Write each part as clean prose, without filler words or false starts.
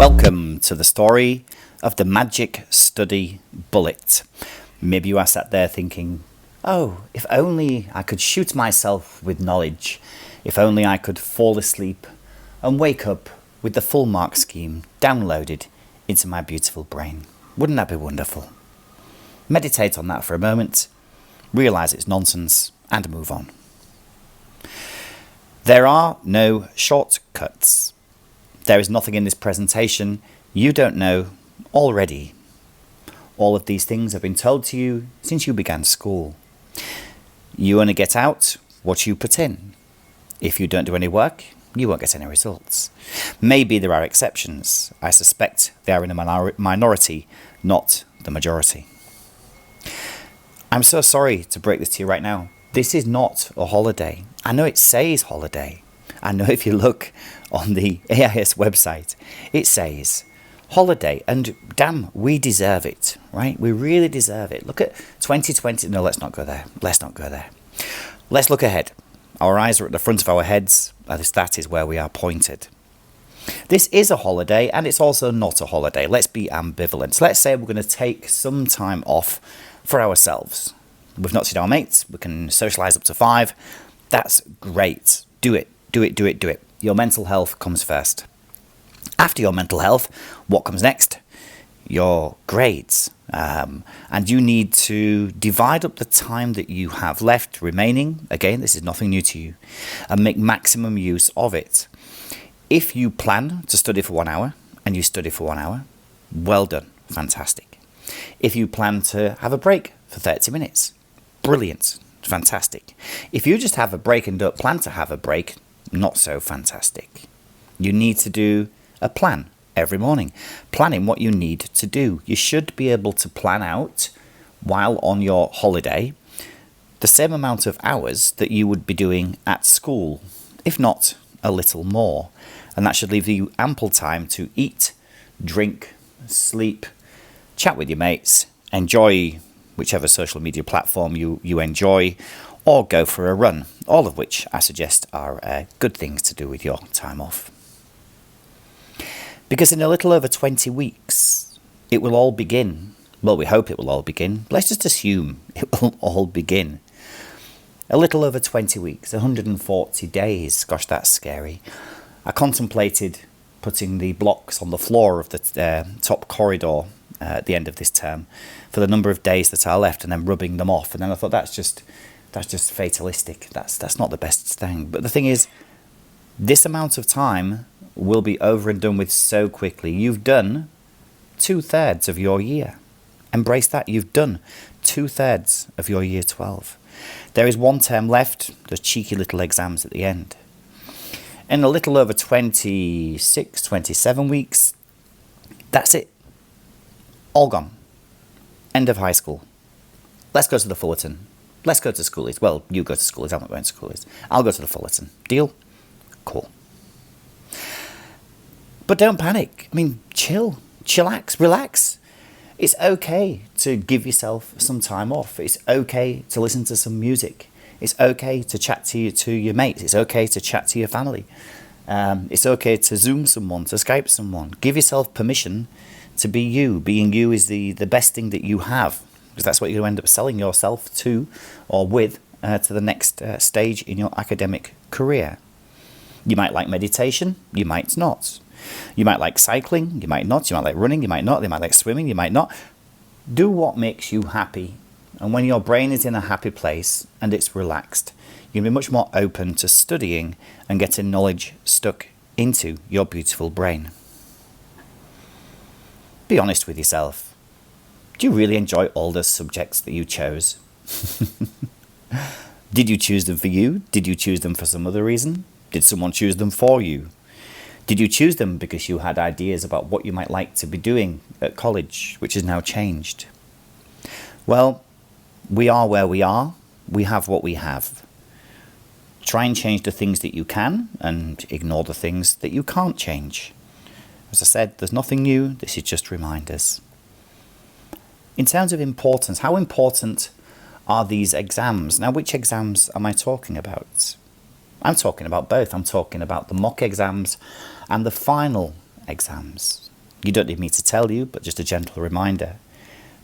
Welcome to the story of the Magic Study Bullet. Maybe you are sat there thinking, oh, if only I could shoot myself with knowledge. If only I could fall asleep and wake up with the full mark scheme downloaded into my beautiful brain. Wouldn't that be wonderful? Meditate on that for a moment, realise it's nonsense, and move on. There are no shortcuts. There is nothing in this presentation you don't know already. All of these things have been told to you since you began school. You only get out what you put in. If you don't do any work, you won't get any results. Maybe there are exceptions. I suspect they are in a minority, not the majority. I'm so sorry to break this to you right now. This is not a holiday. I know it says holiday. I know if you look on the AIS website, it says holiday, and damn, we deserve it, right? We really deserve it. Look at 2020. No, let's not go there. Let's not go there. Let's look ahead. Our eyes are at the front of our heads. At least that is where we are pointed. This is a holiday, and it's also not a holiday. Let's be ambivalent. Let's say we're going to take some time off for ourselves. We've not seen our mates. We can socialise up to 5. That's great. Do it. Do it, do it, do it. Your mental health comes first. After your mental health, what comes next? Your grades. And you need to divide up the time that you have left remaining. Again, this is nothing new to you. And make maximum use of it. If you plan to study for 1 hour, and you study for 1 hour, well done. Fantastic. If you plan to have a break for 30 minutes, brilliant. Fantastic. If you just have a break and don't plan to have a break, not so fantastic. You need to do a plan every morning. Planning what you need to do. You should be able to plan out, while on your holiday, the same amount of hours that you would be doing at school, if not a little more. And that should leave you ample time to eat, drink, sleep, chat with your mates, enjoy whichever social media platform you enjoy, or go for a run, all of which I suggest are good things to do with your time off. Because in a little over 20 weeks, it will all begin. Well, we hope it will all begin. Let's just assume it will all begin. A little over 20 weeks, 140 days. Gosh, that's scary. I contemplated putting the blocks on the floor of the top corridor at the end of this term for the number of days that are left, and then rubbing them off. And then I thought that's just fatalistic. That's not the best thing. But the thing is, this amount of time will be over and done with so quickly. You've done 2/3 of your year. Embrace that. You've done 2/3 of your year 12. There is 1 term left, the cheeky little exams at the end. In a little over 26, 27 weeks, that's it. All gone. End of high school. Let's go to the Fullerton. Let's go to Schoolies. Well, you go to Schoolies. I'm not going to Schoolies. I'll go to the Fullerton. Deal? Cool. But don't panic. I mean, chillax, relax. It's okay to give yourself some time off. It's okay to listen to some music. It's okay to chat to your mates. It's okay to chat to your family. It's okay to Zoom someone, to Skype someone. Give yourself permission to be you. Being you is the best thing that you have, because that's what you're going to end up selling yourself to or with to the next stage in your academic career. You might like meditation, you might not. You might like cycling, you might not. You might like running, you might not. You might like swimming, you might not. Do what makes you happy. And when your brain is in a happy place and it's relaxed, you're going to be much more open to studying and getting knowledge stuck into your beautiful brain. Be honest with yourself. Do you really enjoy all those subjects that you chose? Did you choose them for you? Did you choose them for some other reason? Did someone choose them for you? Did you choose them because you had ideas about what you might like to be doing at college, which has now changed? Well, we are where we are. We have what we have. Try and change the things that you can and ignore the things that you can't change. As I said, there's nothing new. This is just reminders. In terms of importance, how important are these exams? Now, which exams am I talking about? I'm talking about both. I'm talking about the mock exams and the final exams. You don't need me to tell you, but just a gentle reminder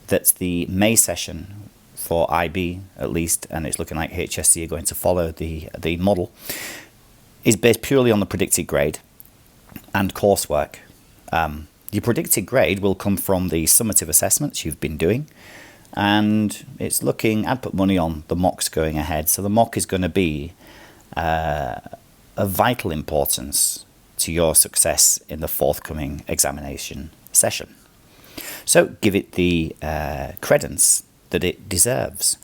that the May session for IB, at least, and it's looking like HSC are going to follow the model, is based purely on the predicted grade and coursework. Your predicted grade will come from the summative assessments you've been doing, and it's looking, I'd put money on the mocks going ahead. So the mock is going to be of vital importance to your success in the forthcoming examination session. So give it the credence that it deserves.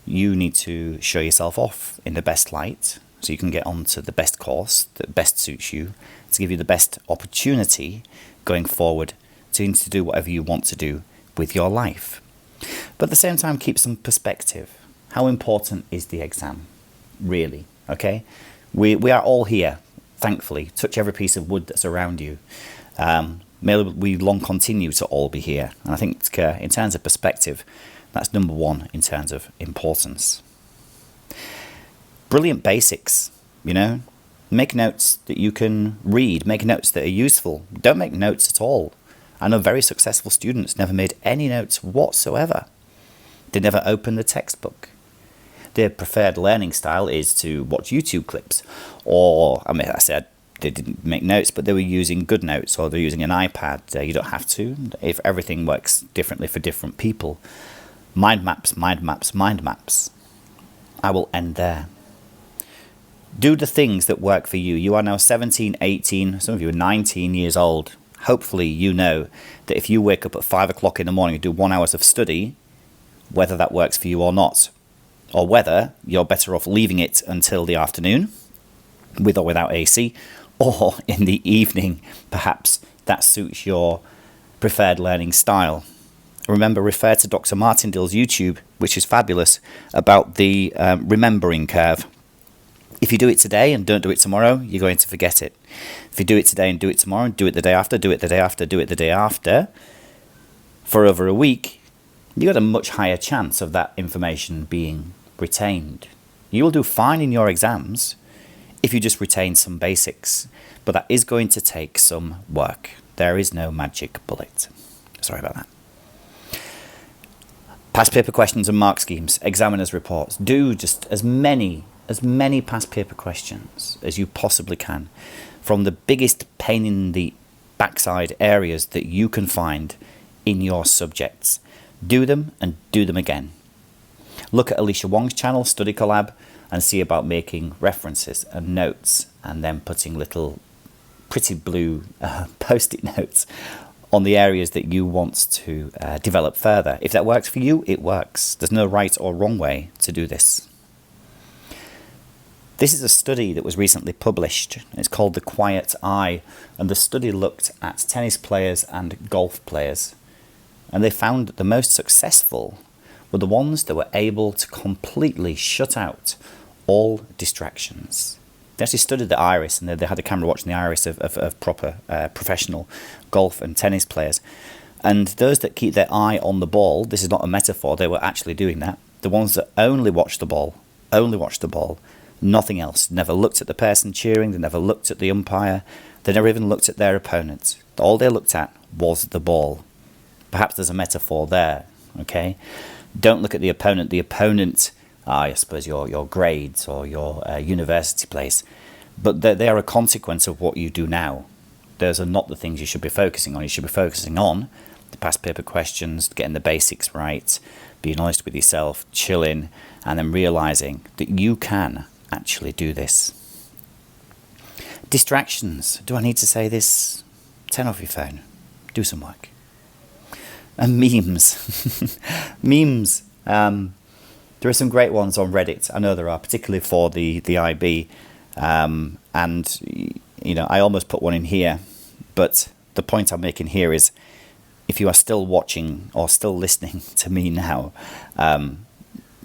You need to show yourself off in the best light so you can get onto the best course that best suits you, to give you the best opportunity going forward to do whatever you want to do with your life. But at the same time, keep some perspective. How important is the exam, really? Okay? We are all here, thankfully. Touch every piece of wood that's around you. May we long continue to all be here. And I think in terms of perspective, that's number one in terms of importance. Brilliant basics, you know. Make notes that you can read. Make notes that are useful. Don't make notes at all. I know very successful students never made any notes whatsoever. They never opened the textbook. Their preferred learning style is to watch YouTube clips. Or, I mean, I said they didn't make notes, but they were using GoodNotes, or they're using an iPad. You don't have to. If everything works differently for different people. Mind maps, mind maps, mind maps. I will end there. Do the things that work for you. You are now 17, 18, some of you are 19 years old. Hopefully you know that if you wake up at 5 o'clock in the morning and do 1 hour of study, whether that works for you or not, or whether you're better off leaving it until the afternoon, with or without AC, or in the evening, perhaps that suits your preferred learning style. Remember, refer to Dr. Martindale's YouTube, which is fabulous, about the remembering curve. If you do it today and don't do it tomorrow, you're going to forget it. If you do it today and do it tomorrow, and do it the day after, do it the day after, do it the day after, for over a week, you've got a much higher chance of that information being retained. You will do fine in your exams if you just retain some basics, but that is going to take some work. There is no magic bullet. Sorry about that. Past paper questions and mark schemes, examiners' reports. Do just as many past paper questions as you possibly can from the biggest pain in the backside areas that you can find in your subjects. Do them and do them again. Look at Alicia Wong's channel, Study Collab, and see about making references and notes and then putting little pretty blue post-it notes on the areas that you want to develop further. If that works for you, it works. There's no right or wrong way to do this. This is a study that was recently published. It's called The Quiet Eye, and the study looked at tennis players and golf players. And they found that the most successful were the ones that were able to completely shut out all distractions. They actually studied the iris, and they had a camera watching the iris of proper professional golf and tennis players. And those that keep their eye on the ball, this is not a metaphor, they were actually doing that. The ones that only watch the ball, nothing else, never looked at the person cheering, they never looked at the umpire, they never even looked at their opponent. All they looked at was the ball. Perhaps there's a metaphor there, okay? Don't look at the opponent. The opponent, I suppose your grades or your university place, but they are a consequence of what you do now. Those are not the things you should be focusing on. You should be focusing on the past paper questions, getting the basics right, being honest with yourself, chilling, and then realizing that you can actually do this. Distractions. Do I need to say this? Turn off your phone. Do some work. And memes. Memes. There are some great ones on Reddit. I know there are, particularly for the IB. And, you know, I almost put one in here. But the point I'm making here is, if you are still watching or still listening to me now,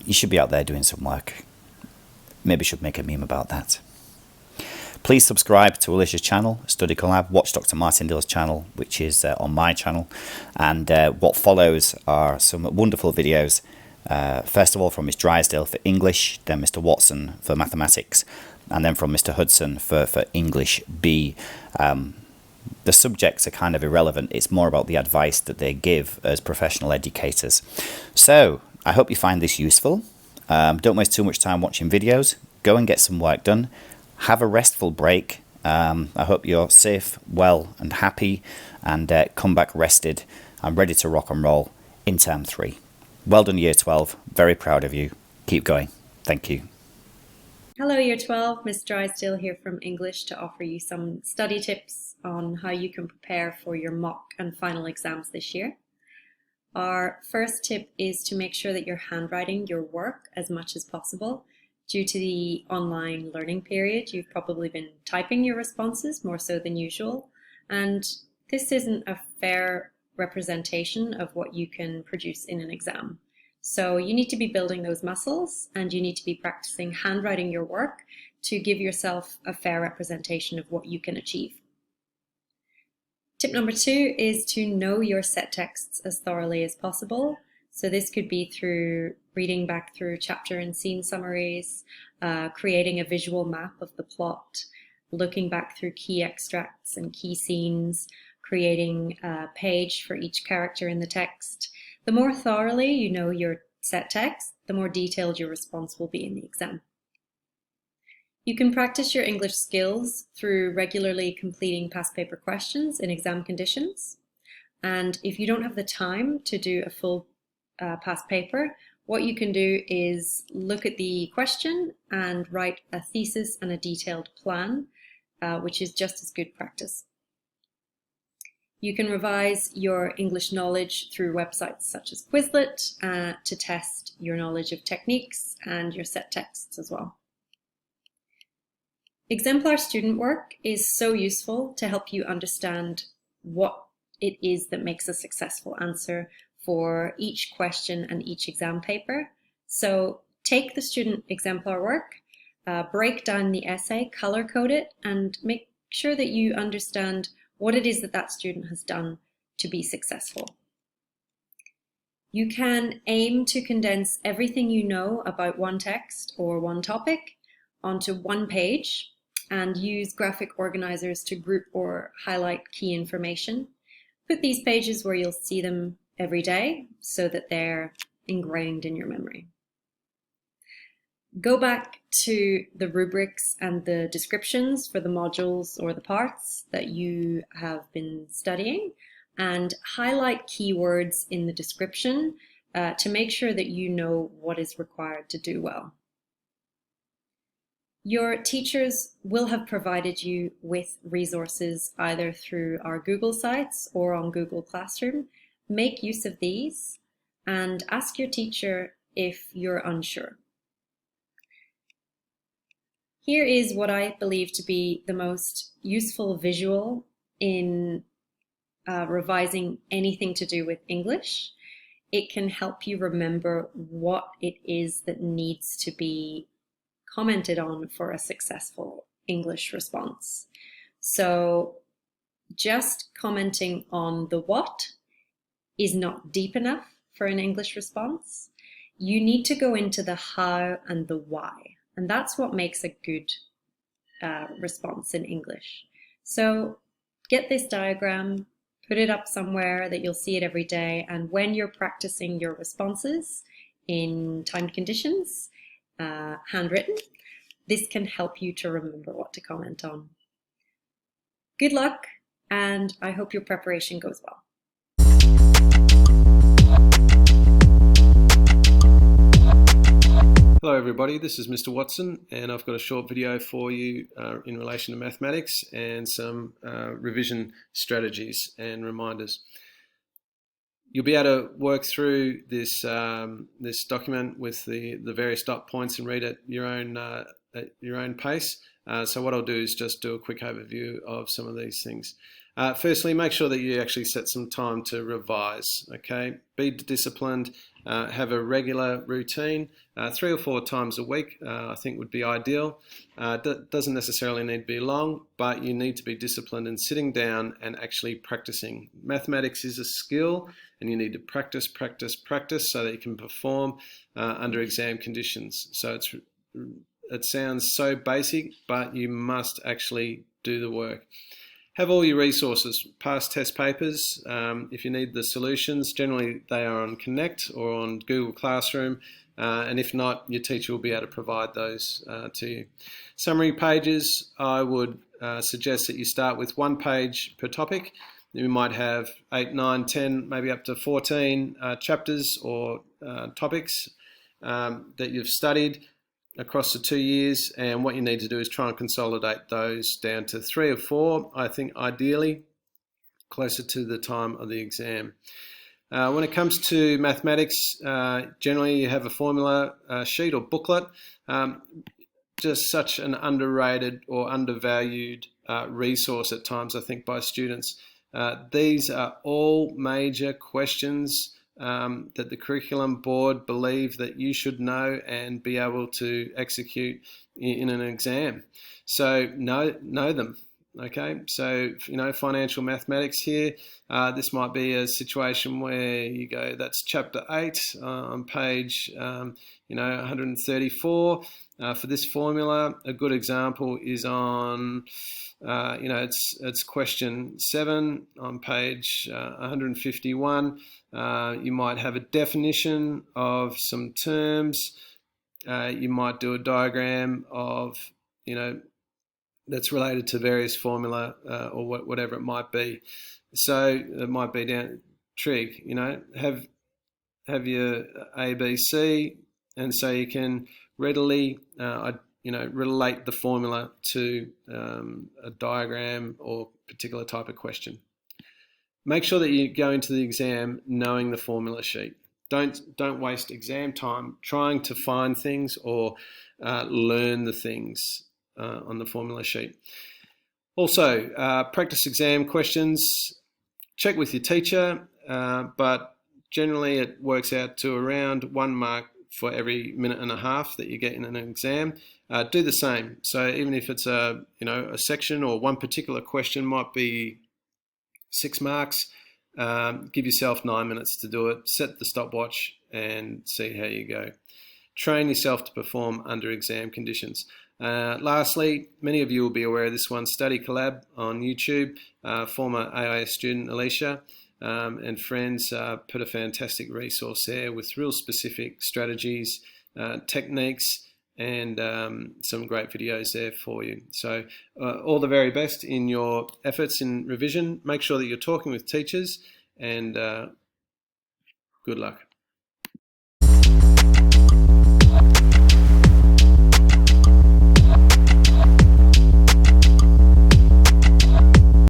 you should be out there doing some work. Maybe should make a meme about that. Please subscribe to Alicia's channel, Study Collab. Watch Dr. Martindale's channel, which is on my channel. And what follows are some wonderful videos. First of all, from Miss Drysdale for English, then Mr. Watson for mathematics, and then from Mr. Hudson for English B. The subjects are kind of irrelevant. It's more about the advice that they give as professional educators. So I hope you find this useful. Don't waste too much time watching videos. Go and get some work done. Have a restful break. I hope you're safe, well, and happy, and come back rested and ready to rock and roll in term 3. Well done, Year 12. Very proud of you. Keep going. Thank you. Hello, Year 12. Miss Drysdale here from English to offer you some study tips on how you can prepare for your mock and final exams this year. Our first tip is to make sure that you're handwriting your work as much as possible. Due to the online learning period, you've probably been typing your responses more so than usual, and this isn't a fair representation of what you can produce in an exam. So you need to be building those muscles, and you need to be practicing handwriting your work to give yourself a fair representation of what you can achieve. Tip number 2 is to know your set texts as thoroughly as possible. So this could be through reading back through chapter and scene summaries, creating a visual map of the plot, looking back through key extracts and key scenes, creating a page for each character in the text. The more thoroughly you know your set text, the more detailed your response will be in the exam. You can practice your English skills through regularly completing past paper questions in exam conditions. And if you don't have the time to do a full past paper, what you can do is look at the question and write a thesis and a detailed plan, which is just as good practice. You can revise your English knowledge through websites such as Quizlet to test your knowledge of techniques and your set texts as well. Exemplar student work is so useful to help you understand what it is that makes a successful answer for each question and each exam paper. So take the student exemplar work, break down the essay, color code it, and make sure that you understand what it is that that student has done to be successful. You can aim to condense everything you know about one text or one topic onto one page and use graphic organizers to group or highlight key information. Put these pages where you'll see them every day so that they're ingrained in your memory. Go back to the rubrics and the descriptions for the modules or the parts that you have been studying and highlight keywords in the description to make sure that you know what is required to do well. Your teachers will have provided you with resources either through our Google Sites or on Google Classroom. Make use of these and ask your teacher if you're unsure. Here is what I believe to be the most useful visual in revising anything to do with English. It can help you remember what it is that needs to be commented on for a successful English response. So just commenting on the what is not deep enough for an English response. You need to go into the how and the why. And that's what makes a good response in English. So get this diagram, put it up somewhere that you'll see it every day. And when you're practicing your responses in timed conditions, handwritten, this can help you to remember what to comment on. Good luck, and I hope your preparation goes well. Hello everybody, this is Mr. Watson and I've got a short video for you in relation to mathematics and some revision strategies and reminders. You'll be able to work through this this document with the various dot points and read at your own pace. So what I'll do is just do a quick overview of some of these things. Firstly, make sure that you actually set some time to revise. Okay, be disciplined. Have a regular routine, 3 or 4 times a week. I think would be ideal. Doesn't necessarily need to be long, but you need to be disciplined in sitting down and actually practicing. Mathematics is a skill, and you need to practice, practice, practice so that you can perform under exam conditions. So it sounds so basic, but you must actually do the work. Have all your resources, past test papers. If you need the solutions, generally they are on Connect or on Google Classroom. And if not, your teacher will be able to provide those to you. Summary pages, I would suggest that you start with 1 page per topic. You might have 8, 9, 10, maybe up to 14 chapters or topics that you've studied across the 2 years, and what you need to do is try and consolidate those down to 3 or 4, I think ideally, closer to the time of the exam. When it comes to mathematics, generally you have a formula sheet or booklet. Just such an underrated or undervalued resource at times, I think, by students. These are all major questions that the curriculum board believe that you should know and be able to execute in an exam. So know them. Okay, so financial mathematics here. This might be a situation where you go, that's chapter 8 on page 134 for this formula. A good example is on it's question 7 on page 151. You might have a definition of some terms. You might do a diagram of that's related to various formula or whatever it might be. So it might be down trig, have your A, B, C, and so you can readily relate the formula to a diagram or particular type of question. Make sure that you go into the exam knowing the formula sheet. Don't waste exam time trying to find things or learn the things on the formula sheet. Also, practice exam questions. Check with your teacher, but generally it works out to around 1 mark for every minute and a half that you get in an exam. Do the same. So even if it's a section or one particular question might be 6 marks, give yourself 9 minutes to do it. Set the stopwatch and see how you go. Train yourself to perform under exam conditions. Lastly, many of you will be aware of this one, Study Collab on YouTube. Former AIS student Alicia and friends put a fantastic resource there with real specific strategies, techniques, and some great videos there for you. So all the very best in your efforts in revision. Make sure that you're talking with teachers, and good luck.